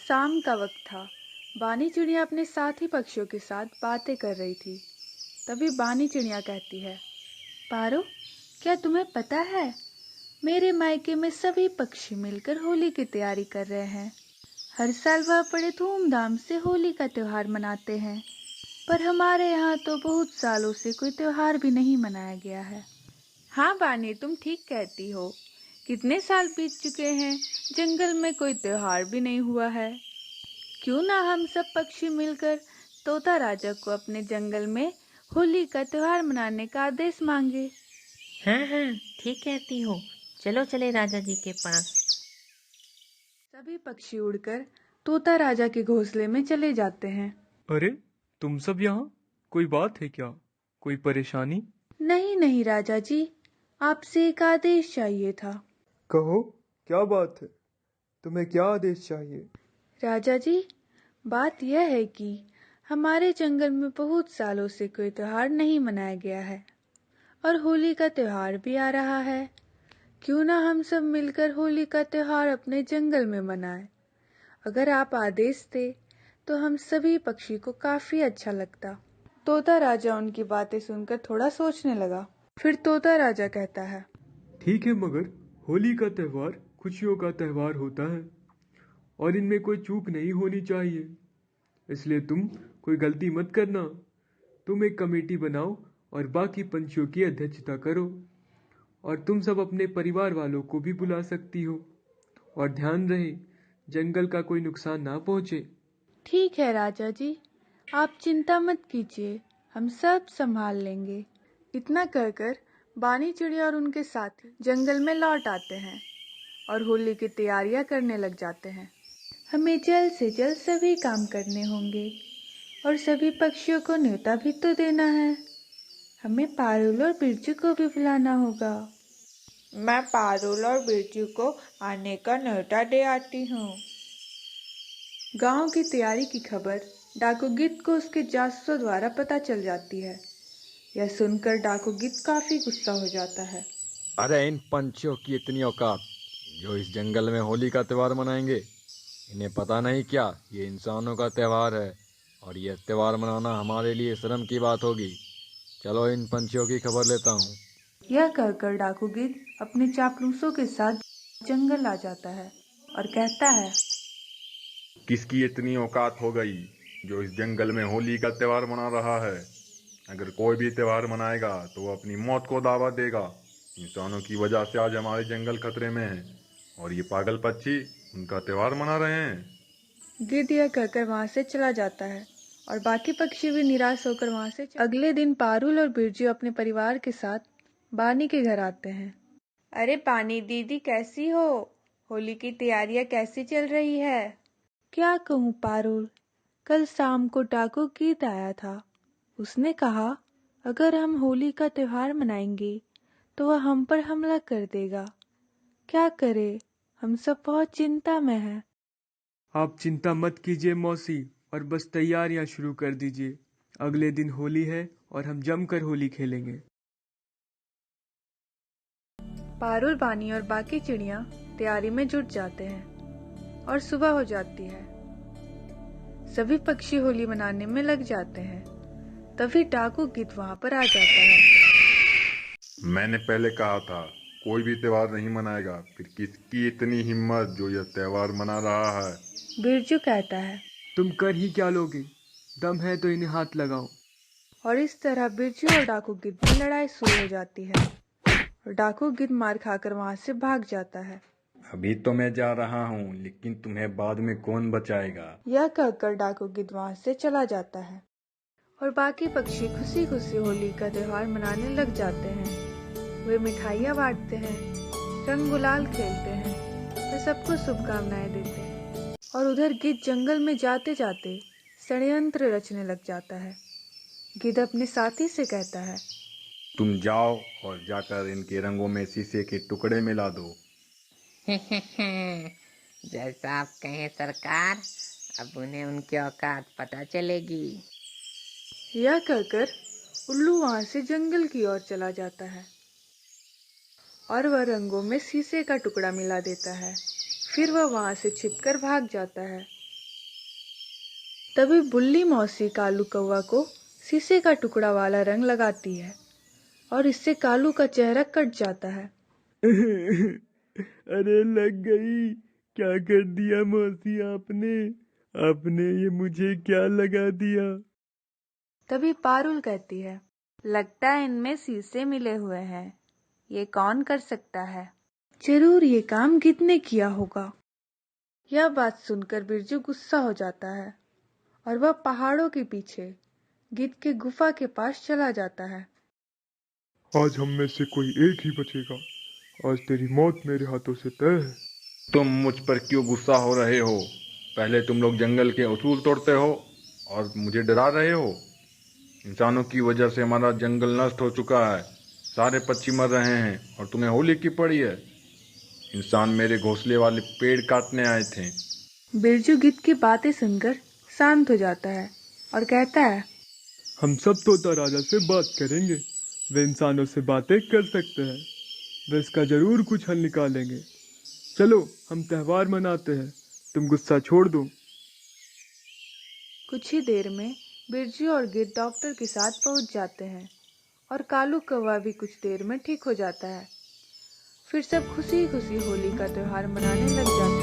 शाम का वक्त था। बानी चिड़िया अपने साथी पक्षियों के साथ बातें कर रही थी। तभी बानी चिड़िया कहती है, पारो, क्या तुम्हें पता है, मेरे मायके में सभी पक्षी मिलकर होली की तैयारी कर रहे हैं। हर साल वह बड़े धूमधाम से होली का त्योहार मनाते हैं, पर हमारे यहाँ तो बहुत सालों से कोई त्योहार भी नहीं मनाया गया है। हाँ बानी, तुम ठीक कहती हो। कितने साल बीत चुके हैं, जंगल में कोई त्योहार भी नहीं हुआ है। क्यों ना हम सब पक्षी मिलकर तोता राजा को अपने जंगल में होली का त्योहार मनाने का आदेश मांगे। हाँ हाँ, ठीक कहती हो। चलो चले राजा जी के पास। सभी पक्षी उड़कर तोता राजा के घोंसले में चले जाते हैं। अरे, तुम सब यहाँ? कोई बात है क्या? कोई परेशानी? नहीं नहीं राजा जी, आपसे एक आदेश चाहिए था। कहो, क्या बात है? तुम्हें क्या आदेश चाहिए? राजा जी, बात यह है कि हमारे जंगल में बहुत सालों से कोई त्योहार नहीं मनाया गया है और होली का त्योहार भी आ रहा है। क्यों ना हम सब मिलकर होली का त्योहार अपने जंगल में मनाएं। अगर आप आदेश दे तो हम सभी पक्षी को काफी अच्छा लगता। तोता राजा उनकी बातें सुनकर थोड़ा सोचने लगा। फिर तोता राजा कहता है, ठीक है, मगर होली का त्योहार खुशियों का त्योहार होता है और इनमें कोई चूक नहीं होनी चाहिए। इसलिए तुम कोई गलती मत करना। तुम एक कमेटी बनाओ और बाकी पंछियों की अध्यक्षता करो, और तुम सब अपने परिवार वालों को भी बुला सकती हो। और ध्यान रहे, जंगल का कोई नुकसान ना पहुंचे। ठीक है राजा जी, आप चिंता मत कीजिए, हम सब संभाल लेंगे। इतना कहकर बानी चिड़िया और उनके साथी जंगल में लौट आते हैं और होली की तैयारियां करने लग जाते हैं। हमें जल्द से जल्द सभी काम करने होंगे और सभी पक्षियों को न्योता भी तो देना है। हमें पारुल और बिरजू को भी बुलाना होगा। मैं पारुल और बिरजू को आने का न्योता दे आती हूँ। गांव की तैयारी की खबर डाकू गिद्ध को उसके जासूसों द्वारा पता चल जाती है। यह सुनकर डाकू गिद्ध काफी गुस्सा हो जाता है। अरे, इन पंछियों की इतनी औकात जो इस जंगल में होली का त्योहार मनाएंगे। इन्हें पता नहीं क्या ये इंसानों का त्योहार है, और यह त्योहार मनाना हमारे लिए शर्म की बात होगी। चलो इन पंछियों की खबर लेता हूँ। यह कहकर डाकू गिद्ध अपने चापलूसों के साथ जंगल आ जाता है और कहता है, किसकी इतनी औकात हो गई जो इस जंगल में होली का त्योहार मना रहा है। अगर कोई भी त्योहार मनाएगा तो वो अपनी मौत को दावत देगा। इंसानों की वजह से आज हमारे जंगल खतरे में है, और ये पागल पक्षी उनका त्योहार मना रहे हैं। गिद्ध यह कहकर वहां से चला जाता है और बाकी पक्षी भी निराश होकर वहां से अगले दिन पारुल और बिरजू अपने परिवार के साथ बानी के घर आते हैं। अरे बानी दीदी, कैसी हो? होली की तैयारियां कैसी चल रही है? क्या कहूँ पारुल, कल शाम को डाकू गिद्ध आया था। उसने कहा अगर हम होली का त्योहार मनाएंगे तो वह हम पर हमला कर देगा। क्या करे, हम सब बहुत चिंता में हैं। आप चिंता मत कीजिए मौसी, और बस तैयारियां शुरू कर दीजिए। अगले दिन होली है और हम जमकर होली खेलेंगे। पारुल, बानी और बाकी चिड़िया तैयारी में जुट जाते हैं और सुबह हो जाती है। सभी पक्षी होली मनाने में लग जाते हैं। तभी डाकू गिद्ध वहां पर आ जाता है। मैंने पहले कहा था कोई भी त्योहार नहीं मनाएगा, फिर किसकी इतनी हिम्मत जो यह त्योहार मना रहा है। बिरजू कहता है। तुम कर ही क्या लोगे? दम है तो इन्हें हाथ लगाओ। और इस तरह बिरजू और डाकू गिद्ध में लड़ाई शुरू हो जाती है और डाकू गिद्ध मार खाकर वहां से भाग जाता है। अभी तो मैं जा रहा हूँ, लेकिन तुम्हें बाद में कौन बचाएगा। यह कहकर डाकू गिद्ध वहां से चला जाता है और बाकी पक्षी खुशी खुशी होली का त्योहार मनाने लग जाते हैं। वे मिठाइयाँ बांटते हैं, रंग गुलाल खेलते हैं, वे सबको शुभकामनाएं देते हैं। और उधर गिद्ध जंगल में जाते जाते षड्यंत्र रचने लग जाता है। गिद्ध अपने साथी से कहता है, तुम जाओ और जाकर इनके रंगों में शीशे के टुकड़े मिला दो। जैसा आप कहें सरकार, अब उन्हें उनकी औकात पता चलेगी। यह कहकर उल्लू वहां से जंगल की ओर चला जाता है और वह रंगों में शीशे का टुकड़ा मिला देता है। फिर वह वहां से छिपकर भाग जाता है। तभी बुल्ली मौसी कालू कौवा को शीशे का टुकड़ा वाला रंग लगाती है और इससे कालू का चेहरा कट जाता है। अरे लग गई। क्या कर दिया मौसी आपने? आपने ये मुझे क्या लगा दिया? तभी पारुल कहती है, लगता है इनमें शीशे मिले हुए हैं। ये कौन कर सकता है? जरूर ये काम गिद्ध ने किया होगा। यह बात सुनकर बिरजू गुस्सा हो जाता है और वह पहाड़ों के पीछे गिद्ध के गुफा के पास चला जाता है। आज हम में से कोई एक ही बचेगा। आज तेरी मौत मेरे हाथों से तय है। तुम मुझ पर क्यों गुस्सा हो रहे हो? पहले तुम लोग जंगल के उसूल तोड़ते हो और मुझे डरा रहे हो। इंसानों की वजह से हमारा जंगल नष्ट हो चुका है। सारे पक्षी मर रहे हैं और तुम्हें होली की पड़ी है। इंसान मेरे घोंसले वाले पेड़ काटने आए थे। बिरजू गिद्ध की बातें सुनकर शांत हो जाता है और कहता है, हम सब तोता राजा से बात करेंगे। वे इंसानों से बातें कर सकते हैं। वे इसका जरूर कुछ हल निकालेंगे। चलो हम त्योहार मनाते हैं। तुम गुस्सा छोड़ दो। कुछ ही देर में बिरजू और गिद्ध डॉक्टर के साथ पहुंच जाते हैं और कालू कौवा भी कुछ देर में ठीक हो जाता है। फिर सब खुशी खुशी होली का त्योहार मनाने लग जाते हैं।